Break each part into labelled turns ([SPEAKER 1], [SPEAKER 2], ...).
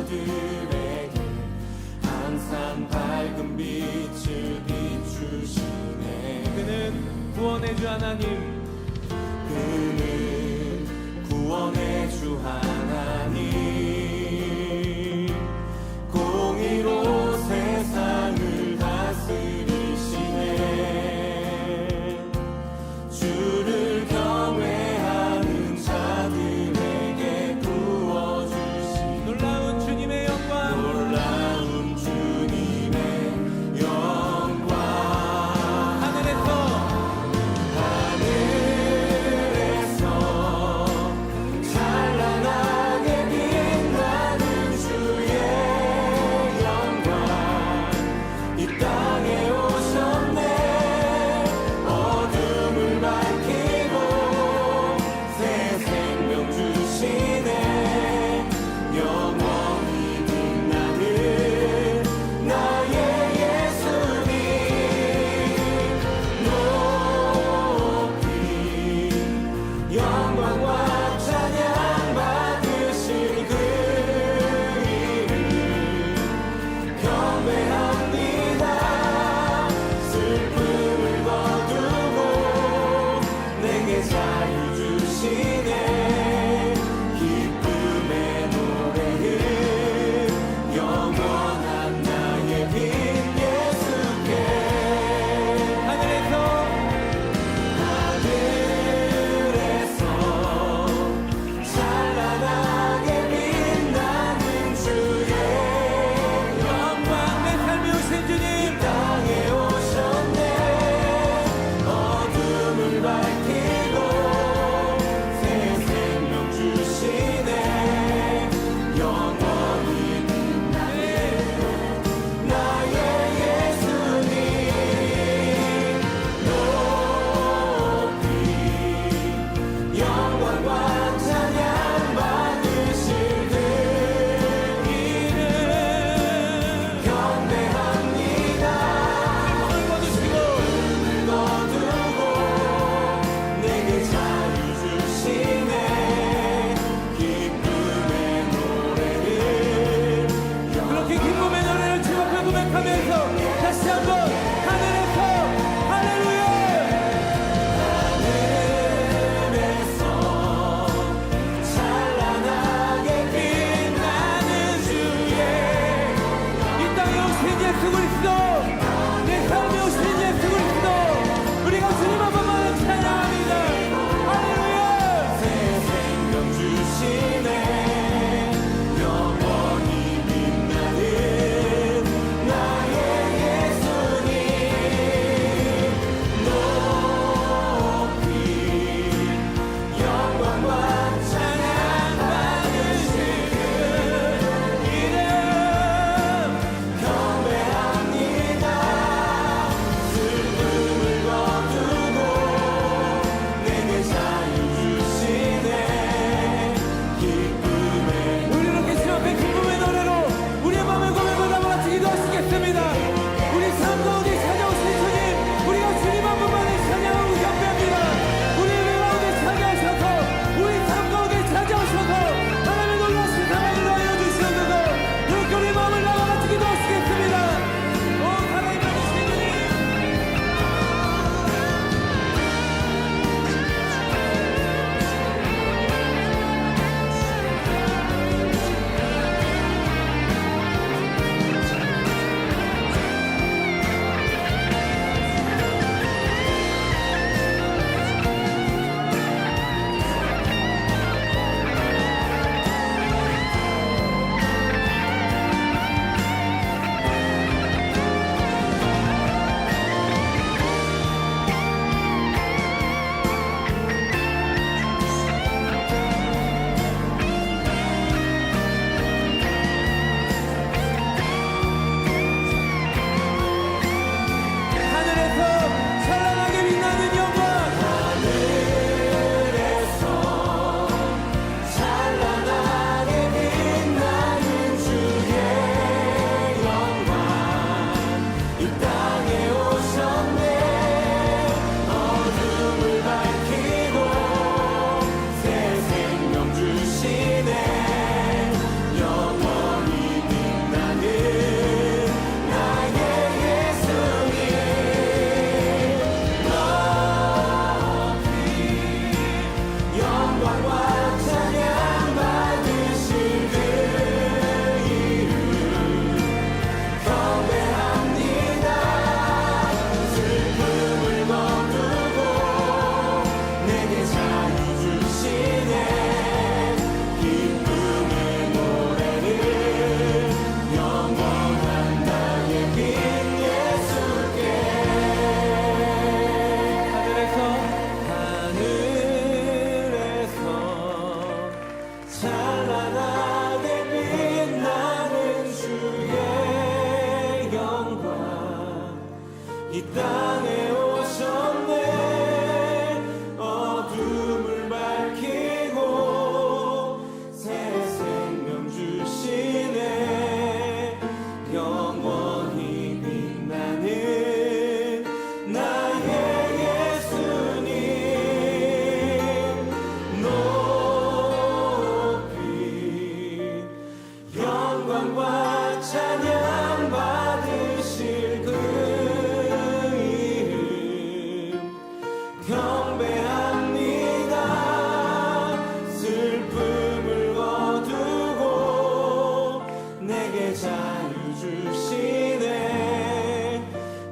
[SPEAKER 1] 자들에게 항상 밝은 빛을 비추시네.
[SPEAKER 2] 그는 구원의 주 하나님,
[SPEAKER 1] 그는 구원의 주 하나님, 공의로 세상을 다스리시네. 주를 경외하는 자들에게 부어주신
[SPEAKER 2] 놀라운 주님의 영광,
[SPEAKER 1] 놀라운 주님의 영광. 하늘에서 찬란하게 빛나는 주의 영광 이 땅에 오셨네 어둠을 밝히고 새 생명 주시네 영원히 빛나는 나의 예수님 높이 영광과 찬양 받으실 그 이름 경배합니다 슬픔을 거두고 내게 자유 주시네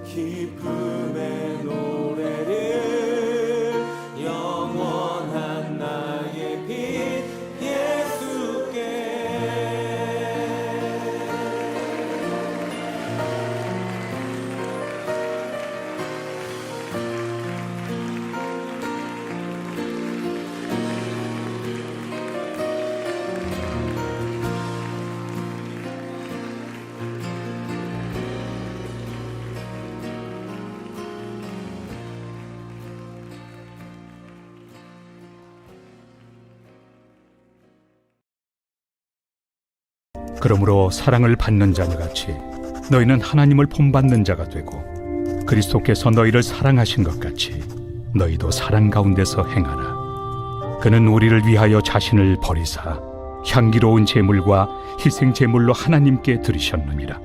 [SPEAKER 1] 기쁨의 노래를 영원한 나의 빛 예수께
[SPEAKER 3] 그러므로 사랑을 받는 자녀같이 너희는 하나님을 본받는 자가 되고 그리스도께서 너희를 사랑하신 것 같이 너희도 사랑 가운데서 행하라. 그는 우리를 위하여 자신을 버리사 향기로운 제물과 희생 제물로 하나님께 드리셨느니라.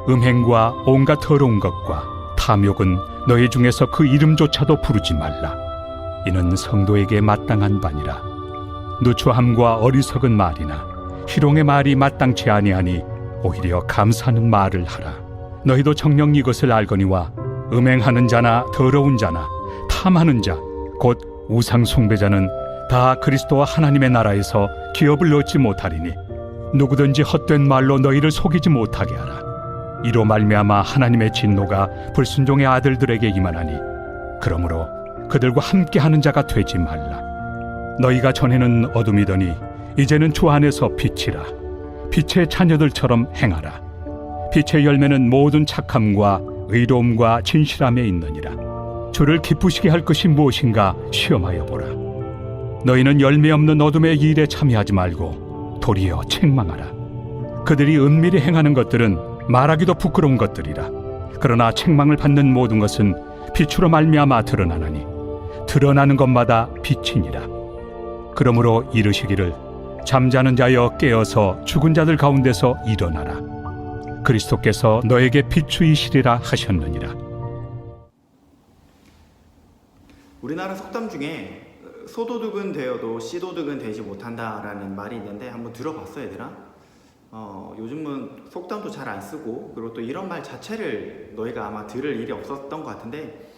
[SPEAKER 3] 음행과 온갖 더러운 것과 탐욕은 너희 중에서 그 이름조차도 부르지 말라. 이는 성도에게 마땅한 바니라. 누추함과 어리석은 말이나 희롱의 말이 마땅치 아니하니 오히려 감사하는 말을 하라. 너희도 정녕 이것을 알거니와 음행하는 자나 더러운 자나 탐하는 자 곧 우상 숭배자는 다 그리스도와 하나님의 나라에서 기업을 얻지 못하리니 누구든지 헛된 말로 너희를 속이지 못하게 하라. 이로 말미암아 하나님의 진노가 불순종의 아들들에게 임하나니 그러므로 그들과 함께하는 자가 되지 말라. 너희가 전에는 어둠이더니 이제는 주 안에서 빛이라. 빛의 자녀들처럼 행하라. 빛의 열매는 모든 착함과 의로움과 진실함에 있느니라. 주를 기쁘시게 할 것이 무엇인가 시험하여 보라. 너희는 열매 없는 어둠의 일에 참여하지 말고 도리어 책망하라. 그들이 은밀히 행하는 것들은 말하기도 부끄러운 것들이라. 그러나 책망을 받는 모든 것은 빛으로 말미암아 드러나나니 드러나는 것마다 빛이니라. 그러므로 이르시기를 잠자는 자여 깨어서 죽은 자들 가운데서 일어나라. 그리스도께서 너에게 비추이시리라 하셨느니라.
[SPEAKER 4] 우리나라 속담 중에 소도둑은 되어도 씨도둑은 되지 못한다라는 말이 있는데 한번 들어봤어 얘들아? 요즘은 속담도 잘 안 쓰고 그리고 또 이런 말 자체를 너희가 아마 들을 일이 없었던 것 같은데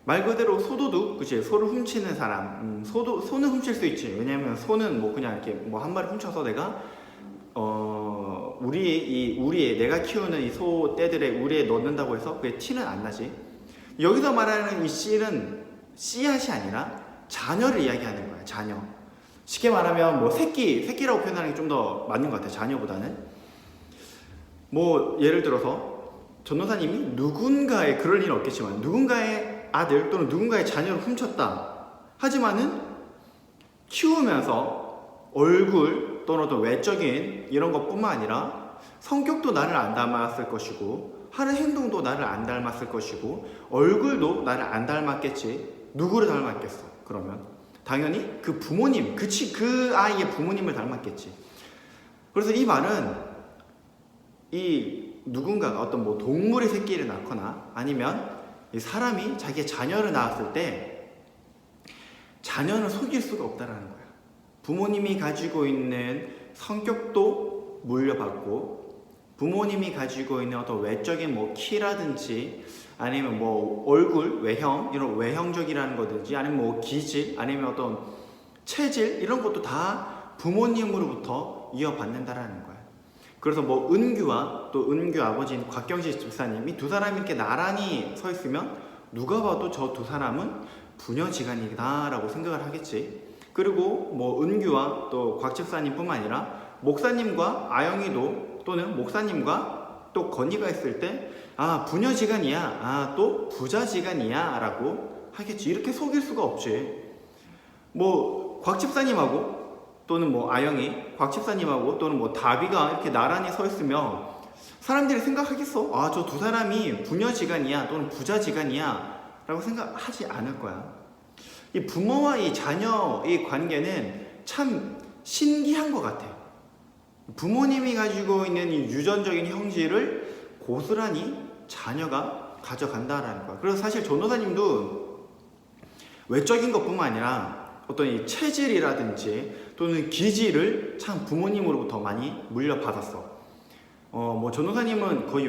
[SPEAKER 4] 말 그대로 소도둑, 그치? 소를 훔치는 사람, 소는 훔칠 수 있지. 왜냐면 소는 뭐 그냥 이렇게 뭐 한 마리 훔쳐서 내가 우리의 내가 키우는 이 소 떼들의 우리에 넣는다고 해서 그게 티는 안 나지. 여기서 말하는 이 씨는 씨앗이 아니라 자녀를 이야기하는 거야. 자녀. 쉽게 말하면 뭐 새끼라고 표현하는 게 좀 더 맞는 것 같아. 자녀보다는. 뭐 예를 들어서 전도사님이 누군가의 그럴 일은 없겠지만 누군가의 아들 또는 누군가의 자녀를 훔쳤다. 하지만은 키우면서 얼굴 또는 또 외적인 이런 것뿐만 아니라 성격도 나를 안 닮았을 것이고 하는 행동도 나를 안 닮았을 것이고 얼굴도 나를 안 닮았겠지. 누구를 닮았겠어? 그러면 당연히 그 부모님, 그 아이의 부모님을 닮았겠지. 그래서 이 말은 이 누군가가 어떤 뭐 동물의 새끼를 낳거나 아니면 이 사람이 자기의 자녀를 낳았을 때 자녀는 속일 수가 없다라는 거야. 부모님이 가지고 있는 성격도 물려받고 부모님이 가지고 있는 어떤 외적인 뭐 키라든지 아니면 뭐 얼굴, 외형, 이런 외형적이라는 거든지 아니면 뭐 기질, 아니면 어떤 체질 이런 것도 다 부모님으로부터 이어받는다라는 거야. 그래서 뭐 은규와 또 은규 아버지인 곽경식 집사님이 두 사람이 이렇게 나란히 서 있으면 누가 봐도 저 두 사람은 부녀지간이다라고 생각을 하겠지. 그리고 뭐 은규와 또 곽 집사님뿐만 아니라 목사님과 아영이도 또는 목사님과 또 건이가 있을 때 부녀지간이야, 또 부자지간이야 라고 하겠지. 이렇게 속일 수가 없지. 뭐 곽 집사님하고 또는 뭐 아영이, 곽 집사님하고 또는 뭐 다비가 이렇게 나란히 서 있으면 사람들이 생각하겠어? 저 두 사람이 부녀지간이야 또는 부자지간이야 라고 생각하지 않을 거야. 이 부모와 이 자녀의 관계는 참 신기한 것 같아. 부모님이 가지고 있는 이 유전적인 형질을 고스란히 자녀가 가져간다라는 거야. 그래서 사실 전도사님도 외적인 것뿐만 아니라 어떤 이 체질이라든지 또는 기질을 참 부모님으로부터 많이 물려받았어. 뭐 전도사님은 거의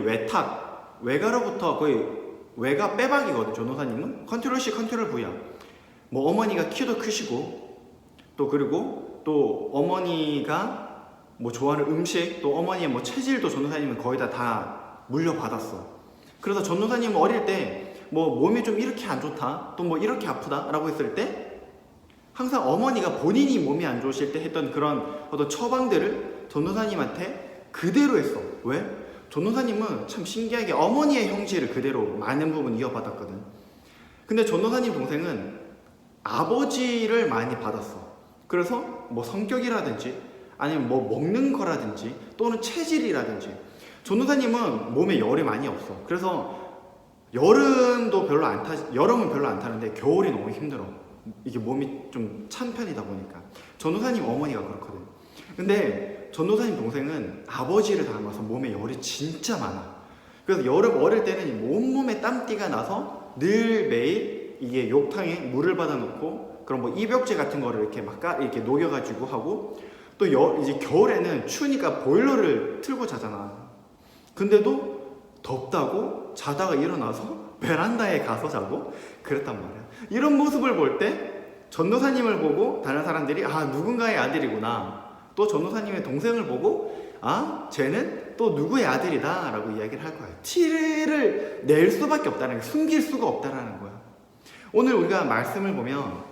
[SPEAKER 4] 외가로부터 거의 외가 빼박이거든. 전도사님은 컨트롤 C 컨트롤 V야. 뭐 어머니가 키도 크시고 또 그리고 또 어머니가 뭐 좋아하는 음식 또 어머니의 뭐 체질도 전도사님은 거의 다 물려받았어. 그래서 전도사님은 어릴 때 뭐 몸이 좀 이렇게 안 좋다 또 뭐 이렇게 아프다 라고 했을 때 항상 어머니가 본인이 몸이 안 좋으실 때 했던 그런 어떤 처방들을 전도사님한테 그대로 했어. 왜? 전도사님은 참 신기하게 어머니의 형질을 그대로 많은 부분 이어받았거든. 근데 전도사님 동생은 아버지를 많이 받았어. 그래서 뭐 성격이라든지 아니면 뭐 먹는 거라든지 또는 체질이라든지 전도사님은 몸에 열이 많이 없어. 그래서 여름은 별로 안 타는데 겨울이 너무 힘들어. 이게 몸이 좀 찬 편이다 보니까. 전도사님 어머니가 그렇거든. 근데 전도사님 동생은 아버지를 닮아서 몸에 열이 진짜 많아. 그래서 여름 어릴 때는 온몸에 땀띠가 나서 늘 매일 이게 욕탕에 물을 받아놓고 그런 뭐 입욕제 같은 거를 이렇게 녹여가지고 하고 또 이제 겨울에는 추우니까 보일러를 틀고 자잖아. 근데도 덥다고 자다가 일어나서 베란다에 가서 자고 그랬단 말이야. 이런 모습을 볼 때 전도사님을 보고 다른 사람들이 누군가의 아들이구나. 또 전도사님의 동생을 보고 쟤는 또 누구의 아들이다 라고 이야기를 할 거야. 티를 낼 수밖에 없다는 거야. 숨길 수가 없다라는 거야. 오늘 우리가 말씀을 보면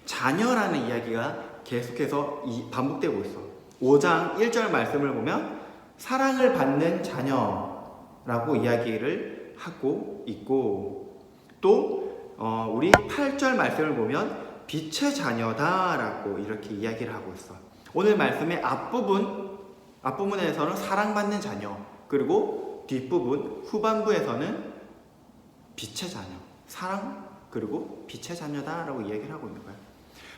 [SPEAKER 4] 자녀라는 이야기가 계속해서 반복되고 있어. 5장 1절 말씀을 보면 사랑을 받는 자녀라고 이야기를 하고 있고 또 우리 8절 말씀을 보면 빛의 자녀다라고 이렇게 이야기를 하고 있어. 오늘 말씀의 앞부분에서는 사랑받는 자녀, 그리고 뒷부분 후반부에서는 빛의 자녀, 사랑 그리고 빛의 자녀다라고 이야기를 하고 있는 거야.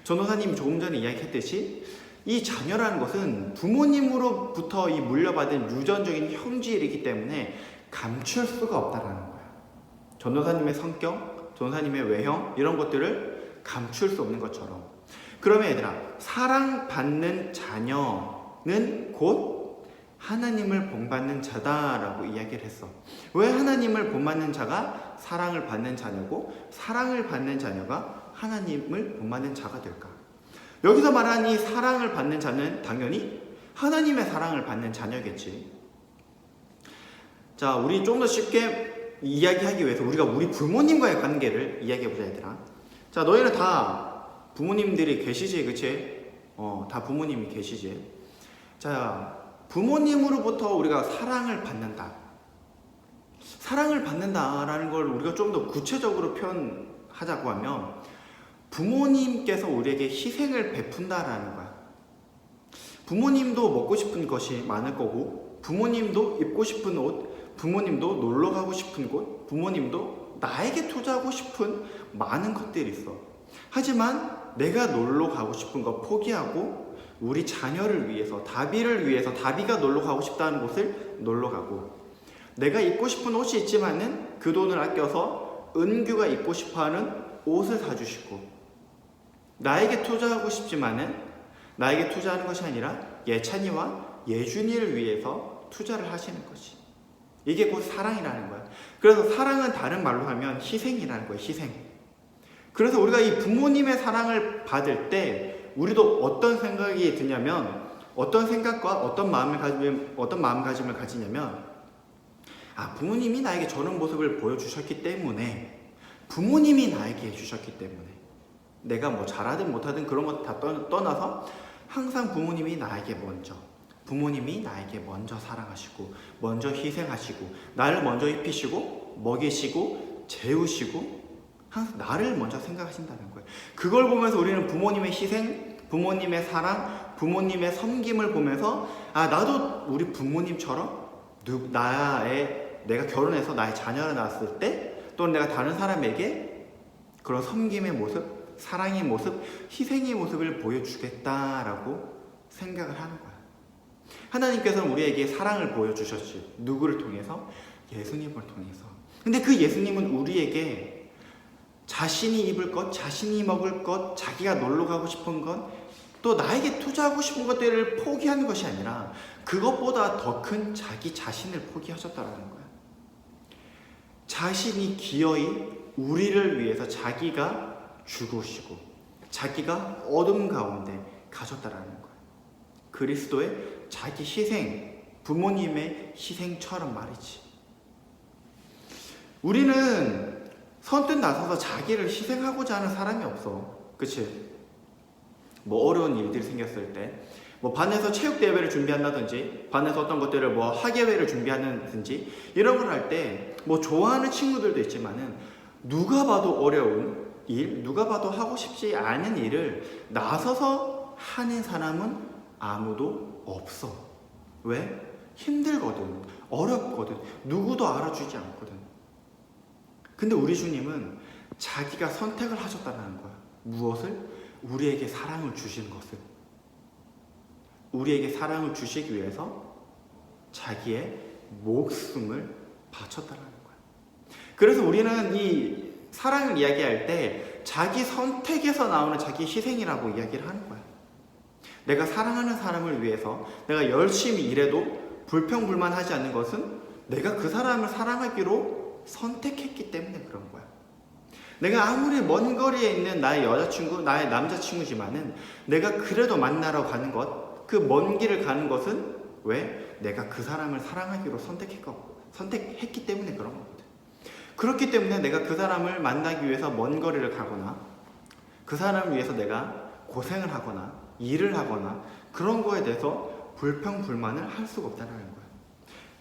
[SPEAKER 4] 전도사님이 조금 전에 이야기했듯이 이 자녀라는 것은 부모님으로부터 이 물려받은 유전적인 형질이기 때문에 감출 수가 없다라는 거야. 전도사님의 성격, 전도사님의 외형 이런 것들을 감출 수 없는 것처럼. 그러면 얘들아, 사랑받는 자녀는 곧 하나님을 본받는 자다라고 이야기를 했어. 왜 하나님을 본받는 자가 사랑을 받는 자녀고 사랑을 받는 자녀가 하나님을 본받는 자가 될까? 여기서 말하는 이 사랑을 받는 자는 당연히 하나님의 사랑을 받는 자녀겠지. 자, 우리 좀 더 쉽게 이야기하기 위해서 우리가 우리 부모님과의 관계를 이야기해보자, 얘들아. 자, 너희는 다 부모님들이 계시지, 그치? 다 부모님이 계시지. 자, 부모님으로부터 우리가 사랑을 받는다. 사랑을 받는다라는 걸 우리가 좀 더 구체적으로 표현하자고 하면 부모님께서 우리에게 희생을 베푼다라는 거야. 부모님도 먹고 싶은 것이 많을 거고 부모님도 입고 싶은 옷, 부모님도 놀러 가고 싶은 곳, 부모님도 나에게 투자하고 싶은 많은 것들이 있어. 하지만 내가 놀러 가고 싶은 거 포기하고 우리 자녀를 위해서, 다비가 놀러 가고 싶다는 곳을 놀러 가고, 내가 입고 싶은 옷이 있지만은 그 돈을 아껴서 은규가 입고 싶어하는 옷을 사주시고, 나에게 투자하고 싶지만은 나에게 투자하는 것이 아니라 예찬이와 예준이를 위해서 투자를 하시는 것이, 이게 곧 사랑이라는 거야. 그래서 사랑은 다른 말로 하면 희생이라는 거야. 희생. 그래서 우리가 이 부모님의 사랑을 받을 때 우리도 어떤 생각이 드냐면, 어떤 생각과 어떤 마음가짐을 가지냐면, 부모님이 나에게 저런 모습을 보여주셨기 때문에, 부모님이 나에게 해주셨기 때문에, 내가 뭐 잘하든 못하든 그런 것 다 떠나서 항상 부모님이 나에게 먼저 사랑하시고 먼저 희생하시고 나를 먼저 입히시고 먹이시고 재우시고 항상 나를 먼저 생각하신다는 거예요. 그걸 보면서 우리는 부모님의 희생, 부모님의 사랑, 부모님의 섬김을 보면서 나도 우리 부모님처럼 내가 결혼해서 나의 자녀를 낳았을 때 또는 내가 다른 사람에게 그런 섬김의 모습, 사랑의 모습, 희생의 모습을 보여주겠다라고 생각을 하는 거야. 하나님께서는 우리에게 사랑을 보여주셨지. 누구를 통해서? 예수님을 통해서. 근데 그 예수님은 우리에게 자신이 입을 것, 자신이 먹을 것, 자기가 놀러 가고 싶은 것, 또 나에게 투자하고 싶은 것들을 포기하는 것이 아니라 그것보다 더 큰 자기 자신을 포기하셨다는 거야. 자신이 기어이 우리를 위해서 자기가 죽으시고 자기가 어둠 가운데 가셨다라는 거야. 그리스도의 자기 희생, 부모님의 희생처럼 말이지. 우리는 선뜻 나서서 자기를 희생하고자 하는 사람이 없어. 그치? 뭐 어려운 일들이 생겼을 때, 뭐 반에서 체육대회를 준비한다든지, 반에서 어떤 것들을 뭐 학예회를 준비한다든지, 이런 걸 할 때, 뭐 좋아하는 친구들도 있지만은, 누가 봐도 어려운 일, 누가 봐도 하고 싶지 않은 일을 나서서 하는 사람은 아무도 없어. 왜? 힘들거든. 어렵거든. 누구도 알아주지 않거든. 근데 우리 주님은 자기가 선택을 하셨다는 거야. 무엇을? 우리에게 사랑을 주시는 것을. 우리에게 사랑을 주시기 위해서 자기의 목숨을 바쳤다는 거야. 그래서 우리는 이 사랑을 이야기할 때 자기 선택에서 나오는 자기 희생이라고 이야기를 하는 거야. 내가 사랑하는 사람을 위해서 내가 열심히 일해도 불평불만하지 않는 것은 내가 그 사람을 사랑하기로 선택했기 때문에 그런 거야. 내가 아무리 먼 거리에 있는 나의 여자친구, 나의 남자친구지만은 내가 그래도 만나러 가는 것, 그 먼 길을 가는 것은 왜? 내가 그 사람을 사랑하기로 선택했기 때문에 그런 거거든. 그렇기 때문에 내가 그 사람을 만나기 위해서 먼 거리를 가거나 그 사람을 위해서 내가 고생을 하거나 일을 하거나 그런 거에 대해서 불평불만을 할 수가 없다는 거야.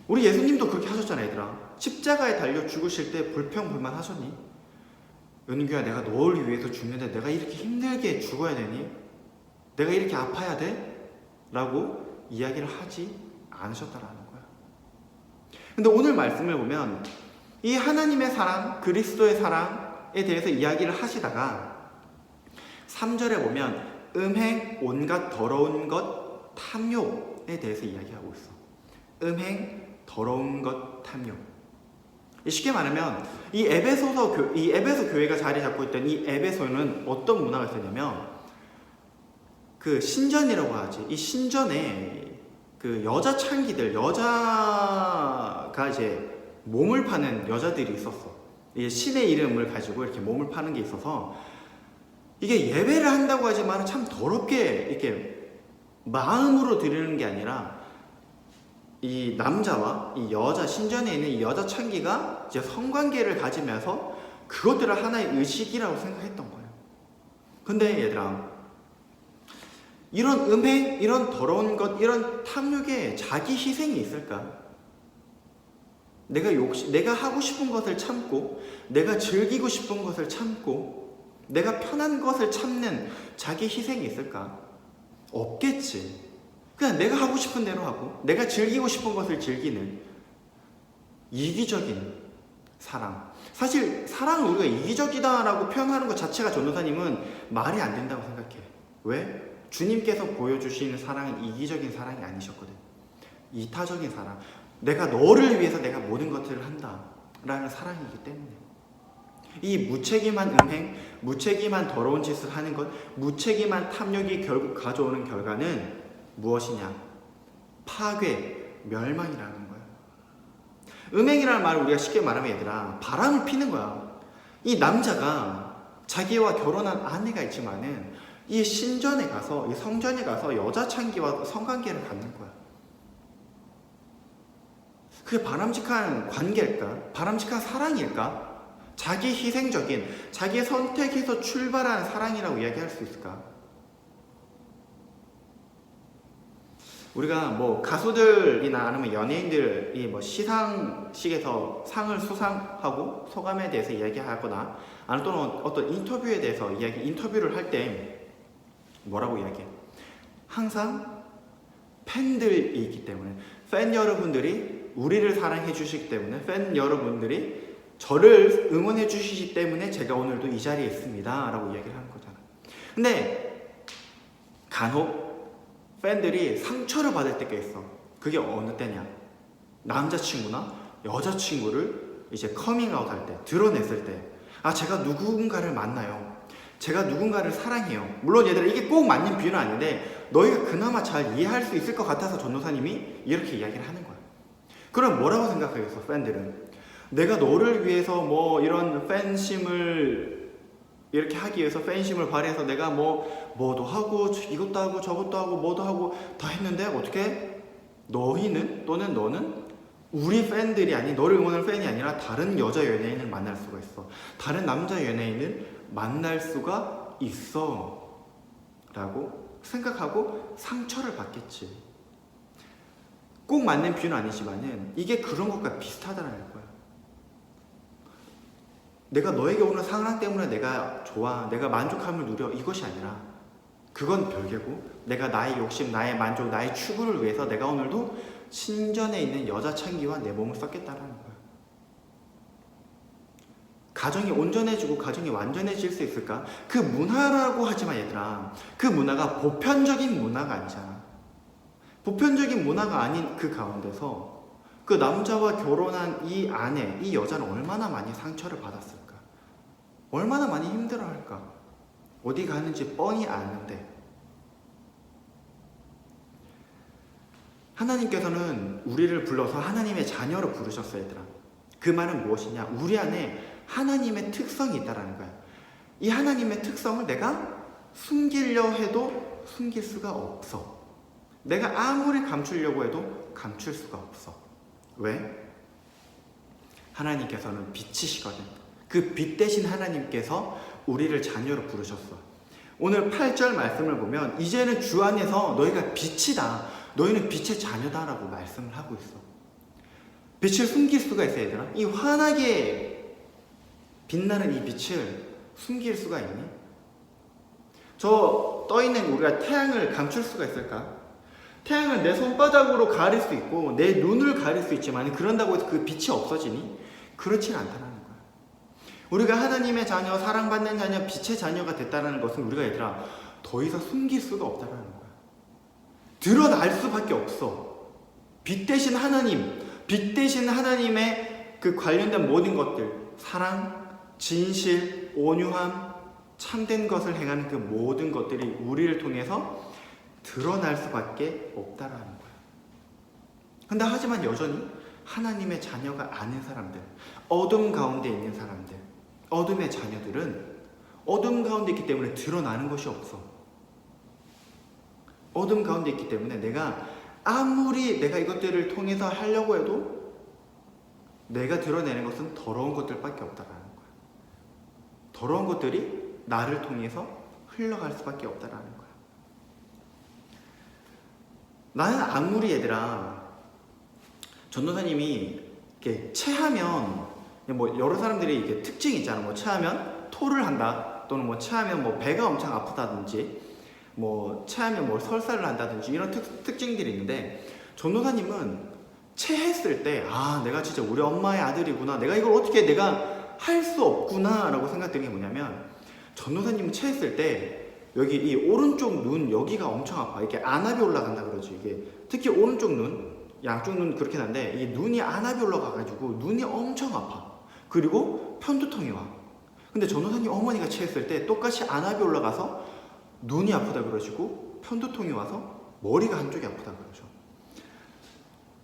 [SPEAKER 4] 우리 예수님도 그렇게 하셨잖아, 얘들아. 십자가에 달려 죽으실 때 불평불만 하셨니? 은규야, 내가 너를 위해서 죽는데 내가 이렇게 힘들게 죽어야 되니? 내가 이렇게 아파야 돼? 라고 이야기를 하지 않으셨다라는 거야. 근데 오늘 말씀을 보면 이 하나님의 사랑, 그리스도의 사랑에 대해서 이야기를 하시다가 3절에 보면 음행, 온갖 더러운 것, 탐욕에 대해서 이야기하고 있어. 음행, 더러운 것, 탐욕. 쉽게 말하면 이 에베소 교회가 자리 잡고 있던 이 에베소는 어떤 문화가 있었냐면 그 신전이라고 하지. 이 신전에 그 여자 창기들, 여자가 이제 몸을 파는 여자들이 있었어. 이게 신의 이름을 가지고 이렇게 몸을 파는 게 있어서 이게 예배를 한다고 하지만 참 더럽게 이렇게 마음으로 드리는 게 아니라 이 남자와 이 여자, 신전에 있는 이 여자 창기가 이제 성관계를 가지면서 그것들을 하나의 의식이라고 생각했던 거예요. 근데 얘들아, 이런 음행, 이런 더러운 것, 이런 탐욕에 자기 희생이 있을까? 내가 하고 싶은 것을 참고, 내가 즐기고 싶은 것을 참고, 내가 편한 것을 참는 자기 희생이 있을까? 없겠지. 그냥 내가 하고 싶은 대로 하고, 내가 즐기고 싶은 것을 즐기는 이기적인 사랑. 사실 사랑을 우리가 이기적이다라고 표현하는 것 자체가 전도사님은 말이 안 된다고 생각해. 왜? 주님께서 보여주시는 사랑은 이기적인 사랑이 아니셨거든. 이타적인 사랑. 내가 너를 위해서 내가 모든 것들을 한다 라는 사랑이기 때문에 이 무책임한 음행, 무책임한 더러운 짓을 하는 것, 무책임한 탐욕이 결국 가져오는 결과는 무엇이냐? 파괴, 멸망이라는 거야. 음행이라는 말을 우리가 쉽게 말하면 얘들아, 바람을 피는 거야. 이 남자가 자기와 결혼한 아내가 있지만은 이 신전에 가서, 이 성전에 가서 여자 창기와 성관계를 갖는 거야. 그게 바람직한 관계일까? 바람직한 사랑일까? 자기 희생적인, 자기 선택에서 출발한 사랑이라고 이야기할 수 있을까? 우리가 뭐 가수들이나 아니면 연예인들이 뭐 시상식에서 상을 수상하고 소감에 대해서 이야기하거나 아니면 또는 어떤 인터뷰에 대해서 인터뷰를 할 때 뭐라고 이야기해? 항상 팬들이 있기 때문에, 팬 여러분들이 우리를 사랑해 주시기 때문에, 팬 여러분들이 저를 응원해 주시기 때문에 제가 오늘도 이 자리에 있습니다 라고 이야기를 하는 거잖아. 근데 간혹 팬들이 상처를 받을 때가 있어. 그게 어느 때냐? 남자친구나 여자친구를 이제 커밍아웃 할 때, 드러냈을 때, 아, 제가 누군가를 만나요. 제가 누군가를 사랑해요. 물론 얘들아, 이게 꼭 맞는 비유는 아닌데 너희가 그나마 잘 이해할 수 있을 것 같아서 전도사님이 이렇게 이야기를 하는 거야. 그럼 뭐라고 생각하겠어, 팬들은? 내가 너를 위해서 뭐 이런 팬심을 이렇게 하기 위해서 팬심을 발휘해서 내가 뭐도 하고 이것도 하고 저것도 하고 뭐도 하고 다 했는데 어떻게 너희는 또는 너는 우리 팬들이 아닌, 너를 응원하는 팬이 아니라 다른 여자 연예인을 만날 수가 있어. 다른 남자 연예인을 만날 수가 있어 라고 생각하고 상처를 받겠지. 꼭 맞는 비유는 아니지만은 이게 그런 것과 비슷하다는 거야. 내가 너에게 오는 사랑 때문에 내가 좋아, 내가 만족함을 누려, 이것이 아니라 그건 별개고, 내가 나의 욕심, 나의 만족, 나의 추구를 위해서 내가 오늘도 신전에 있는 여자 창기와 내 몸을 썼겠다는 거야. 가정이 온전해지고 가정이 완전해질 수 있을까? 그 문화라고 하지만 얘들아, 그 문화가 보편적인 문화가 아니잖아. 보편적인 문화가 아닌 그 가운데서 그 남자와 결혼한 이 아내, 이 여자는 얼마나 많이 상처를 받았을까? 얼마나 많이 힘들어할까? 어디 가는지 뻔히 아는데. 하나님께서는 우리를 불러서 하나님의 자녀로 부르셨어요, 얘들아. 그 말은 무엇이냐? 우리 안에 하나님의 특성이 있다라는 거야. 이 하나님의 특성을 내가 숨기려 해도 숨길 수가 없어. 내가 아무리 감추려고 해도 감출 수가 없어. 왜? 하나님께서는 빛이시거든. 그 빛 대신 하나님께서 우리를 자녀로 부르셨어. 오늘 8절 말씀을 보면 이제는 주 안에서 너희가 빛이다, 너희는 빛의 자녀다라고 말씀을 하고 있어. 빛을 숨길 수가 있어, 얘들아. 이 환하게 빛나는 이 빛을 숨길 수가 있니? 저 떠있는 우리가 태양을 감출 수가 있을까? 태양을 내 손바닥으로 가릴 수 있고 내 눈을 가릴 수 있지만 그런다고 해서 그 빛이 없어지니? 그렇진 않다는 거야. 우리가 하나님의 자녀, 사랑받는 자녀, 빛의 자녀가 됐다는 것은 우리가 얘들아 더 이상 숨길 수가 없다는 거야. 드러날 수밖에 없어. 빛 대신 하나님, 빛 대신 하나님의 그 관련된 모든 것들, 사랑, 진실, 온유함, 참된 것을 행하는 그 모든 것들이 우리를 통해서 드러날 수밖에 없다라는 거야. 근데 하지만 여전히 하나님의 자녀가 아닌 사람들, 어둠 가운데 있는 사람들, 어둠의 자녀들은 어둠 가운데 있기 때문에 드러나는 것이 없어. 어둠 가운데 있기 때문에 내가 아무리 내가 이것들을 통해서 하려고 해도 내가 드러내는 것은 더러운 것들밖에 없다라는 거야. 더러운 것들이 나를 통해서 흘러갈 수밖에 없다라는 거야. 나는 아무리 얘들아, 전도사님이 이렇게 체하면 뭐 여러 사람들이 이렇게 특징이 있잖아. 뭐 체하면 토를 한다, 또는 뭐 체하면 뭐 배가 엄청 아프다든지, 뭐 체하면 뭐 설사를 한다든지 이런 특징들이 있는데, 전도사님은 체했을 때 아, 내가 진짜 우리 엄마의 아들이구나, 내가 이걸 어떻게 내가 할 수 없구나 라고 생각되는 게 뭐냐면, 전도사님은 체했을 때 여기 이 오른쪽 눈 여기가 엄청 아파. 이렇게 안압이 올라간다 그러지. 이게 특히 오른쪽 눈, 양쪽 눈 그렇긴 한데 이 눈이 안압이 올라가가지고 눈이 엄청 아파. 그리고 편두통이 와. 근데 전도사님 어머니가 체했을 때 똑같이 안압이 올라가서 눈이 아프다 그러시고 편두통이 와서 머리가 한쪽이 아프다 그러죠.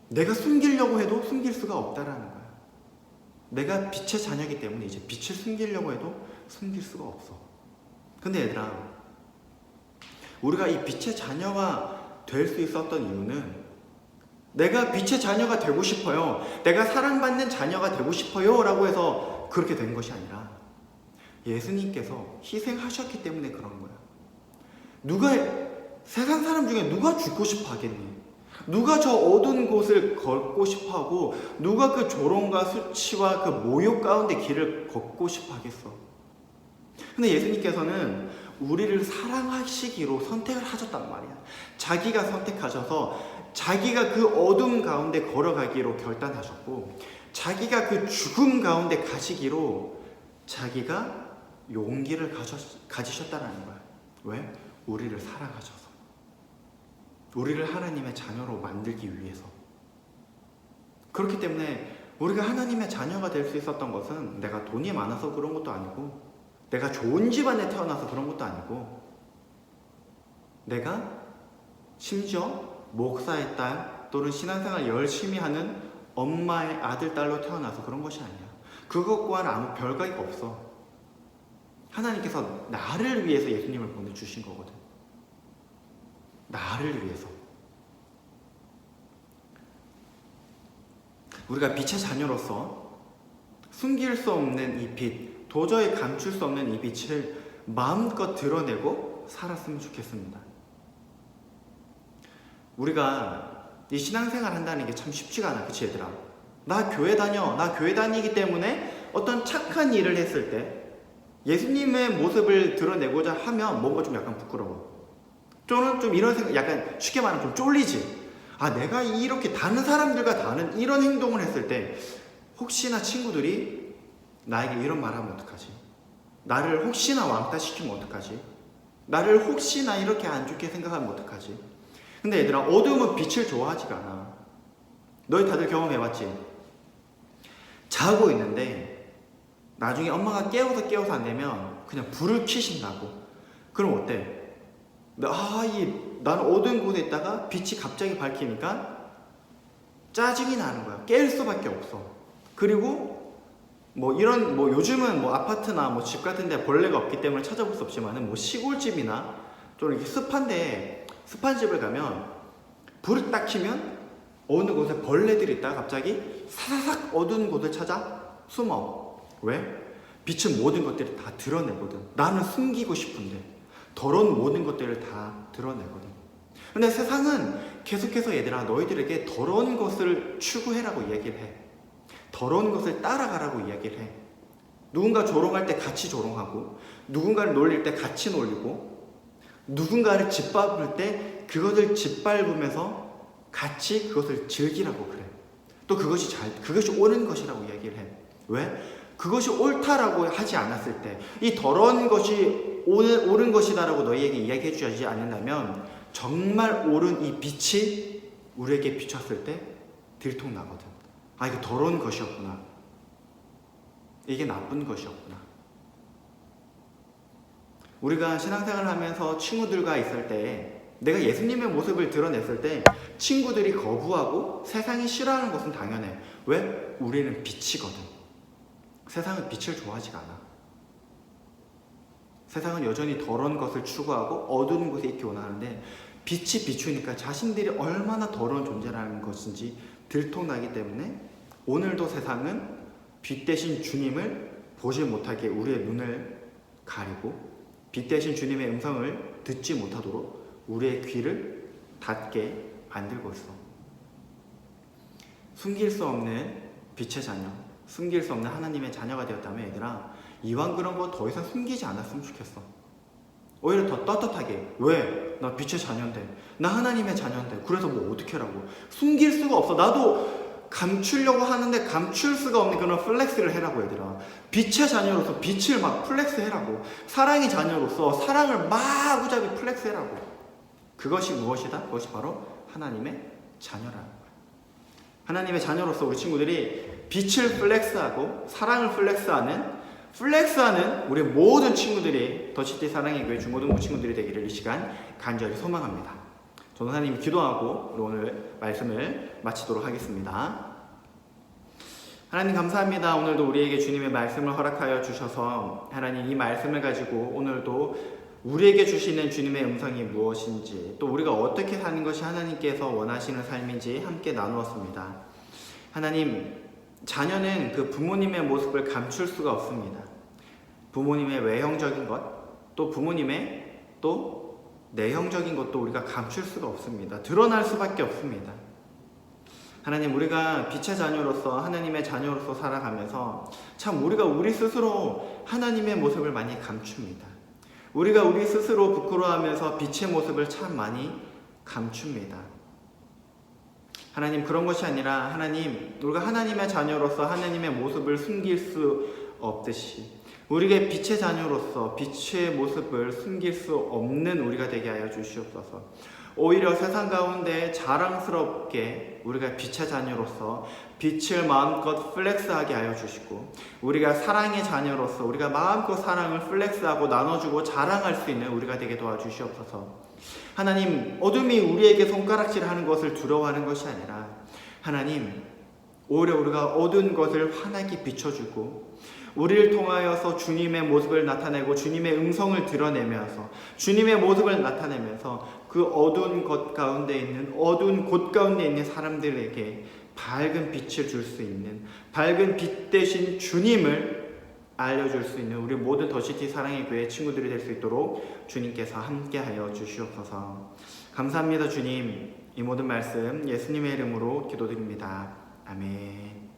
[SPEAKER 4] 내가 숨기려고 해도 숨길 수가 없다라는 거야. 내가 빛의 자녀이기 때문에 이제 빛을 숨기려고 해도 숨길 수가 없어. 근데 얘들아, 우리가 이 빛의 자녀가 될 수 있었던 이유는 내가 빛의 자녀가 되고 싶어요, 내가 사랑받는 자녀가 되고 싶어요 라고 해서 그렇게 된 것이 아니라 예수님께서 희생하셨기 때문에 그런 거야. 세상 사람 중에 누가 죽고 싶어 하겠니? 누가 저 어두운 곳을 걷고 싶어 하고, 누가 그 조롱과 수치와 그 모욕 가운데 길을 걷고 싶어 하겠어? 근데 예수님께서는 우리를 사랑하시기로 선택을 하셨단 말이야. 자기가 선택하셔서 자기가 그 어둠 가운데 걸어가기로 결단하셨고, 자기가 그 죽음 가운데 가시기로 자기가 용기를 가지셨다는 거야. 왜? 우리를 사랑하셔서, 우리를 하나님의 자녀로 만들기 위해서. 그렇기 때문에 우리가 하나님의 자녀가 될 수 있었던 것은 내가 돈이 많아서 그런 것도 아니고, 내가 좋은 집안에 태어나서 그런 것도 아니고, 내가 심지어 목사의 딸 또는 신앙생활 열심히 하는 엄마의 아들, 딸로 태어나서 그런 것이 아니야. 그것과는 아무 별거가 없어. 하나님께서 나를 위해서 예수님을 보내주신 거거든. 나를 위해서. 우리가 빛의 자녀로서 숨길 수 없는 이 빛, 도저히 감출 수 없는 이 빛을 마음껏 드러내고 살았으면 좋겠습니다. 우리가 이 신앙생활 한다는 게 참 쉽지가 않아. 그치 얘들아? 나 교회 다니기 때문에 어떤 착한 일을 했을 때 예수님의 모습을 드러내고자 하면 뭔가 좀 약간 부끄러워. 또는 좀 이런 생각, 약간 쉽게 말하면 좀 쫄리지. 내가 이렇게 다른 사람들과 다른 이런 행동을 했을 때 혹시나 친구들이 나에게 이런 말 하면 어떡하지? 나를 혹시나 왕따시키면 어떡하지? 나를 혹시나 이렇게 안 좋게 생각하면 어떡하지? 근데 얘들아, 어두움은 빛을 좋아하지가 않아. 너희 다들 경험해봤지? 자고 있는데 나중에 엄마가 깨워서 안 되면 그냥 불을 켜신다고. 그럼 어때? 나는 어두운 곳에 있다가 빛이 갑자기 밝히니까 짜증이 나는 거야. 깰 수밖에 없어. 그리고 요즘은 아파트나 집 같은 데 벌레가 없기 때문에 찾아볼 수 없지만은 시골집이나 좀 이렇게 습한 집을 가면 불을 딱 켜면 어느 곳에 벌레들이 있다가 갑자기 사사삭 어두운 곳을 찾아 숨어. 왜? 빛은 모든 것들을 다 드러내거든. 나는 숨기고 싶은데 더러운 모든 것들을 다 드러내거든. 근데 세상은 계속해서 얘들아, 너희들에게 더러운 것을 추구해라고 이야기를 해. 더러운 것을 따라가라고 이야기를 해. 누군가 조롱할 때 같이 조롱하고, 누군가를 놀릴 때 같이 놀리고, 누군가를 짓밟을 때 그것을 짓밟으면서 같이 그것을 즐기라고 그래. 또 그것이 옳은 것이라고 이야기를 해. 왜? 그것이 옳다라고 하지 않았을 때, 이 더러운 것이 옳은 것이다라고 너희에게 이야기해 주지 않는다면 정말 옳은 이 빛이 우리에게 비쳤을 때 들통나거든. 이거 더러운 것이었구나. 이게 나쁜 것이었구나. 우리가 신앙생활을 하면서 친구들과 있을 때, 내가 예수님의 모습을 드러냈을 때 친구들이 거부하고 세상이 싫어하는 것은 당연해. 왜? 우리는 빛이거든. 세상은 빛을 좋아하지가 않아. 세상은 여전히 더러운 것을 추구하고 어두운 곳에 있기 원하는데, 빛이 비추니까 자신들이 얼마나 더러운 존재라는 것인지 들통나기 때문에 오늘도 세상은 빛 대신 주님을 보지 못하게 우리의 눈을 가리고, 빛 대신 주님의 음성을 듣지 못하도록 우리의 귀를 닫게 만들고 있어. 숨길 수 없는 빛의 자녀, 숨길 수 없는 하나님의 자녀가 되었다면 얘들아, 이왕 그런 거 더 이상 숨기지 않았으면 좋겠어. 오히려 더 떳떳하게. 왜? 나 빛의 자녀인데, 나 하나님의 자녀인데, 그래서 어떻게 하라고. 숨길 수가 없어. 나도 감추려고 하는데 감출 수가 없는 그런 플렉스를 해라고. 얘들아, 빛의 자녀로서 빛을 막 플렉스 해라고. 사랑의 자녀로서 사랑을 마구잡이 플렉스 해라고. 그것이 무엇이다? 그것이 바로 하나님의 자녀라는 거야. 하나님의 자녀로서 우리 친구들이 빛을 플렉스하고 사랑을 플렉스하는 우리 모든 친구들이 더시티 사랑의 교회 중고등부 친구들이 되기를 이 시간 간절히 소망합니다. 전도사님이 기도하고 우리 오늘 말씀을 마치도록 하겠습니다. 하나님 감사합니다. 오늘도 우리에게 주님의 말씀을 허락하여 주셔서, 하나님 이 말씀을 가지고 오늘도 우리에게 주시는 주님의 음성이 무엇인지, 또 우리가 어떻게 사는 것이 하나님께서 원하시는 삶인지 함께 나누었습니다. 하나님, 자녀는 그 부모님의 모습을 감출 수가 없습니다. 부모님의 외형적인 것, 또 부모님의 또 내형적인 것도 우리가 감출 수가 없습니다. 드러날 수밖에 없습니다. 하나님, 우리가 빛의 자녀로서, 하나님의 자녀로서 살아가면서 참 우리가 우리 스스로 하나님의 모습을 많이 감춥니다. 우리가 우리 스스로 부끄러워하면서 빛의 모습을 참 많이 감춥니다. 하나님, 그런 것이 아니라 하나님, 우리가 하나님의 자녀로서 하나님의 모습을 숨길 수 없듯이 우리가 빛의 자녀로서 빛의 모습을 숨길 수 없는 우리가 되게 하여 주시옵소서. 오히려 세상 가운데 자랑스럽게 우리가 빛의 자녀로서 빛을 마음껏 플렉스하게 하여 주시고, 우리가 사랑의 자녀로서 우리가 마음껏 사랑을 플렉스하고 나눠주고 자랑할 수 있는 우리가 되게 도와주시옵소서. 하나님, 어둠이 우리에게 손가락질하는 것을 두려워하는 것이 아니라 하나님, 오히려 우리가 어두운 것을 환하게 비춰주고 우리를 통하여서 주님의 모습을 나타내고 주님의 음성을 드러내면서 주님의 모습을 나타내면서 그 어두운 것 가운데 있는, 어두운 곳 가운데 있는 사람들에게 밝은 빛을 줄 수 있는, 밝은 빛 대신 주님을 알려줄 수 있는 우리 모든 더시티 사랑의 교회 친구들이 될 수 있도록 주님께서 함께하여 주시옵소서. 감사합니다. 주님, 이 모든 말씀 예수님의 이름으로 기도드립니다. 아멘.